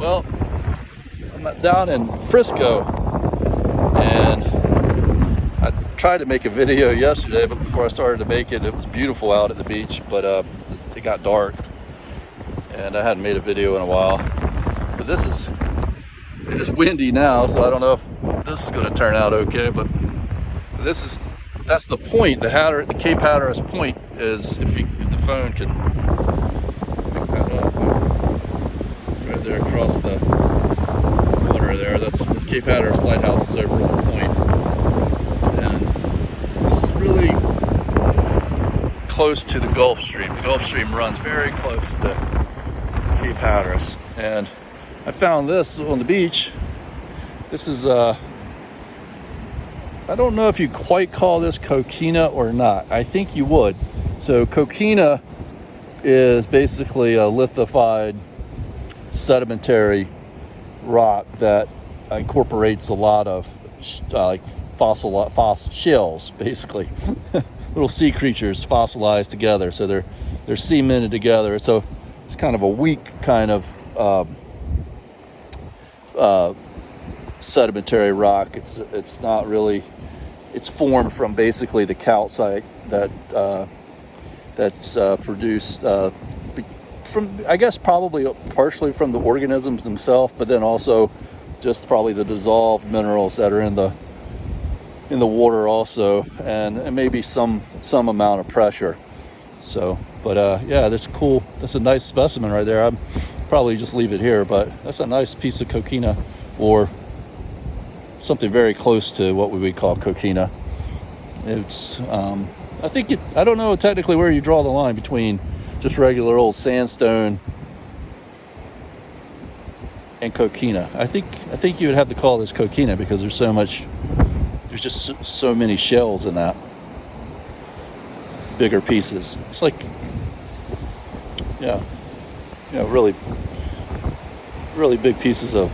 Well, I'm down in Frisco, and I tried to make a video yesterday, but before I started to make it, it was beautiful out at the beach, but it got dark, and I hadn't made a video in a while. But it is windy now, so I don't know if this is going to turn out okay, but that's the point. The Cape Hatteras point is, if the phone can pick that up, right there across the water there. That's Cape Hatteras Lighthouse is over on the point, and this is really close to the Gulf Stream. The Gulf Stream runs very close to Cape Hatteras, and I found this on the beach. This is I don't know if you quite call this coquina or not. I think you would. So coquina is basically a lithified sedimentary rock that incorporates a lot of like fossil shells, basically. Little sea creatures fossilized together, so they're cemented together. So it's kind of a weak kind of sedimentary rock. It's not really. It's formed from basically the calcite that's produced from, I guess, probably partially from the organisms themselves, but then also just probably the dissolved minerals that are in the water also, and maybe some amount of pressure. So, but yeah, that's cool. That's a nice specimen right there. I'd probably just leave it here, but that's a nice piece of coquina, or something very close to what we would call coquina. It's I don't know technically where you draw the line between just regular old sandstone and coquina. I think you would have to call this coquina because there's just so many shells in that, bigger pieces. It's like, really big pieces of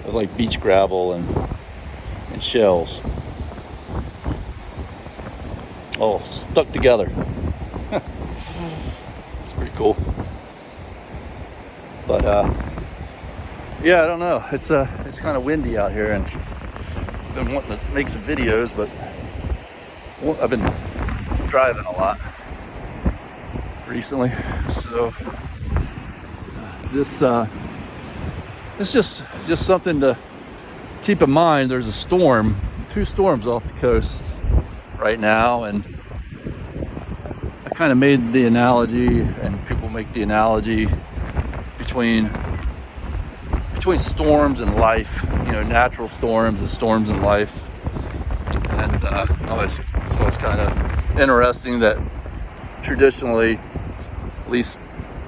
like beach gravel and shells, all stuck together. It's pretty cool. But yeah, I don't know. It's kind of windy out here, and I've been wanting to make some videos, but I've been driving a lot recently, so this it's just something to keep in mind. There's two storms off the coast right now, and I kind of made the analogy, and people make the analogy between storms and life, natural storms and storms in life. And it's always kind of interesting that traditionally, at least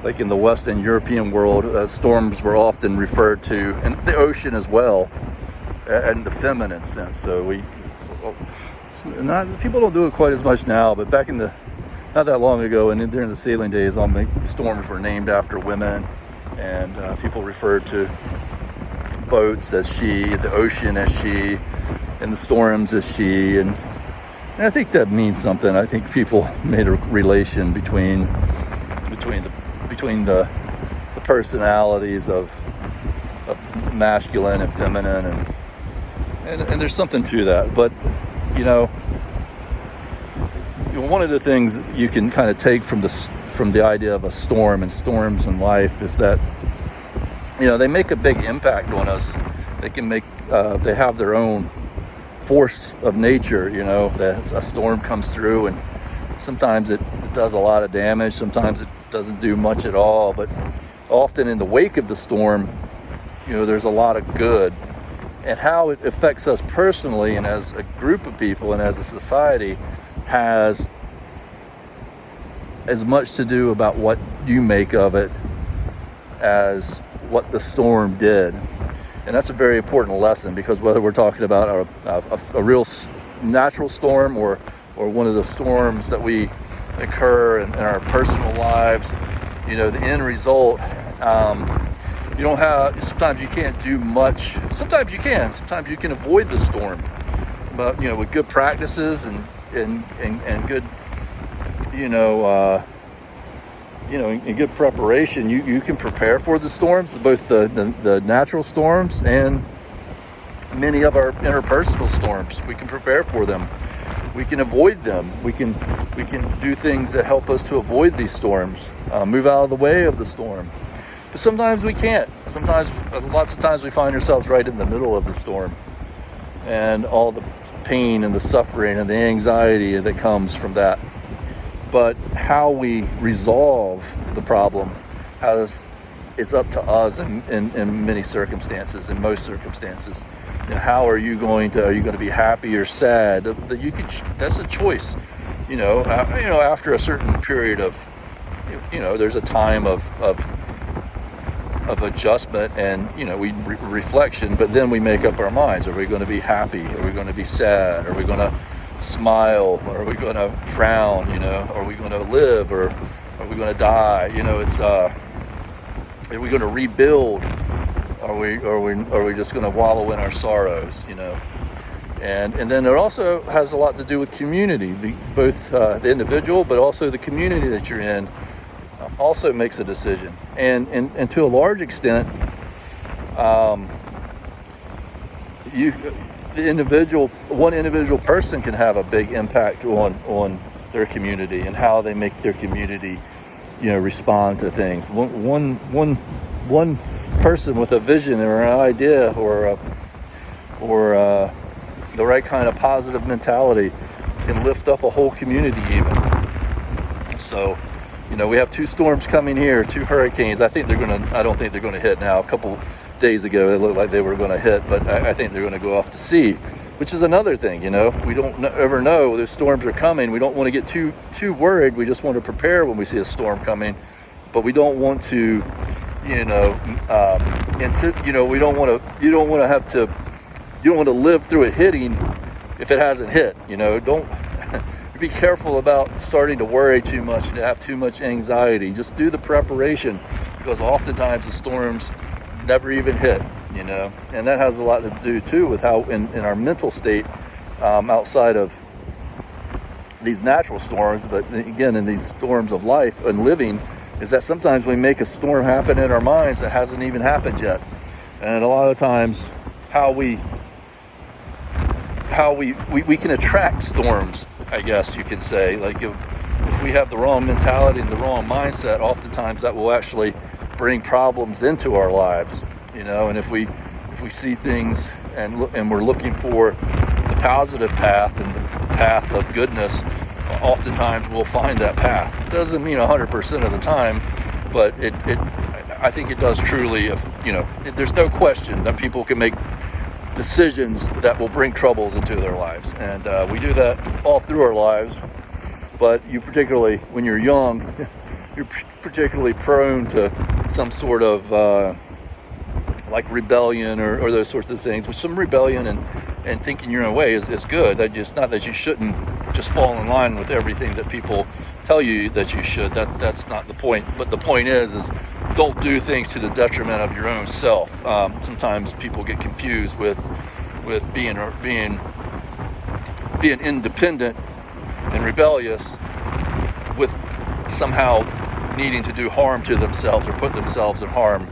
like in the Western European world, storms were often referred to, and the ocean as well, in the feminine sense. So people don't do it quite as much now, but back not that long ago, and during the sailing days, all the storms were named after women, and people referred to boats as she, the ocean as she, and the storms as she, and I think that means something. I think people made a relation between the personalities of masculine and feminine, and there's something to that. But one of the things you can kind of take from the idea of a storm and storms in life is that they make a big impact on us. They can they have their own force of nature. That a storm comes through, and sometimes it does a lot of damage, sometimes it doesn't do much at all, but often in the wake of the storm, there's a lot of good. And how it affects us personally and as a group of people and as a society has as much to do about what you make of it as what the storm did. And that's a very important lesson, because whether we're talking about a real natural storm or one of the storms that we occur in our personal lives, the end result, you don't have, sometimes you can't do much. Sometimes you can avoid the storm, but with good practices and good in good preparation, you can prepare for the storms, both the natural storms and many of our interpersonal storms. We can prepare for them. We can avoid them. We can do things that help us to avoid these storms, move out of the way of the storm. But sometimes we can't. Lots of times we find ourselves right in the middle of the storm, and all the pain and the suffering and the anxiety that comes from that. But how we resolve the problem it's up to us in many circumstances, in most circumstances. How are you going to be happy or sad? That's a choice. After a certain period of, there's a time of adjustment and reflection, but then we make up our minds. Are we going to be happy? Are we going to be sad? Are we going to smile? Or are we going to frown? Are we going to live, or are we going to die? Are we going to rebuild? Are we just going to wallow in our sorrows? And then it also has a lot to do with community, both the individual, but also the community that you're in also makes a decision. And to a large extent, one individual person can have a big impact on their community and how they make their community, respond to things. One person with a vision or an idea or the right kind of positive mentality can lift up a whole community even. So, we have 2 storms coming here, 2 hurricanes. I don't think they're gonna hit now. A couple days ago, it looked like they were gonna hit, but I think they're gonna go off to sea, which is another thing. We don't ever know those storms are coming. We don't want to get too worried. We just want to prepare when we see a storm coming, but we don't want to, we don't want to live through it hitting if it hasn't hit. Don't be careful about starting to worry too much and to have too much anxiety. Just do the preparation, because oftentimes the storms never even hit, and that has a lot to do too with how in our mental state, outside of these natural storms, but again in these storms of life and living, is that sometimes we make a storm happen in our minds that hasn't even happened yet. And a lot of times how we can attract storms, I guess you could say. Like if we have the wrong mentality and the wrong mindset, oftentimes that will actually bring problems into our lives, and if we see things and we're looking for the positive path and the path of goodness, oftentimes we'll find that path. It doesn't mean 100% of the time, but I think it does truly. There's no question that people can make decisions that will bring troubles into their lives, and we do that all through our lives. But you particularly, when you're young, you're particularly prone to some sort of like rebellion or those sorts of things. Which some rebellion and thinking your own way is good. It's not that you shouldn't just fall in line with everything that people tell you that you should. That's not the point. But the point is don't do things to the detriment of your own self. Sometimes people get confused with being independent and rebellious with somehow needing to do harm to themselves or put themselves in harm.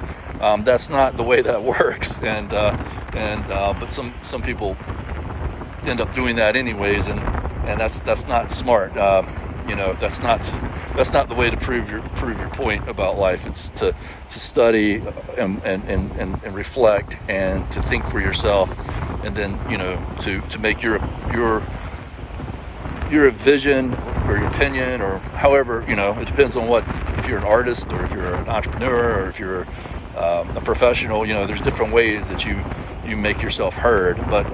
That's not the way that works, but some people end up doing that anyways, and that's not smart. That's not the way to prove your point about life. It's to study and reflect and to think for yourself, and then to make your vision or your opinion, or however, it depends on if you're an artist or if you're an entrepreneur or if you're a professional. There's different ways that you make yourself heard, but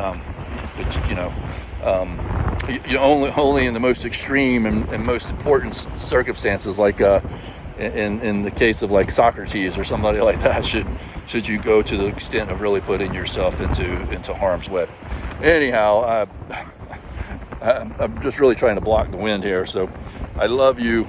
only in the most extreme and most important circumstances, like in the case of like Socrates or somebody like that, should you go to the extent of really putting yourself into harm's way. Anyhow, I'm just really trying to block the wind here. So I love you.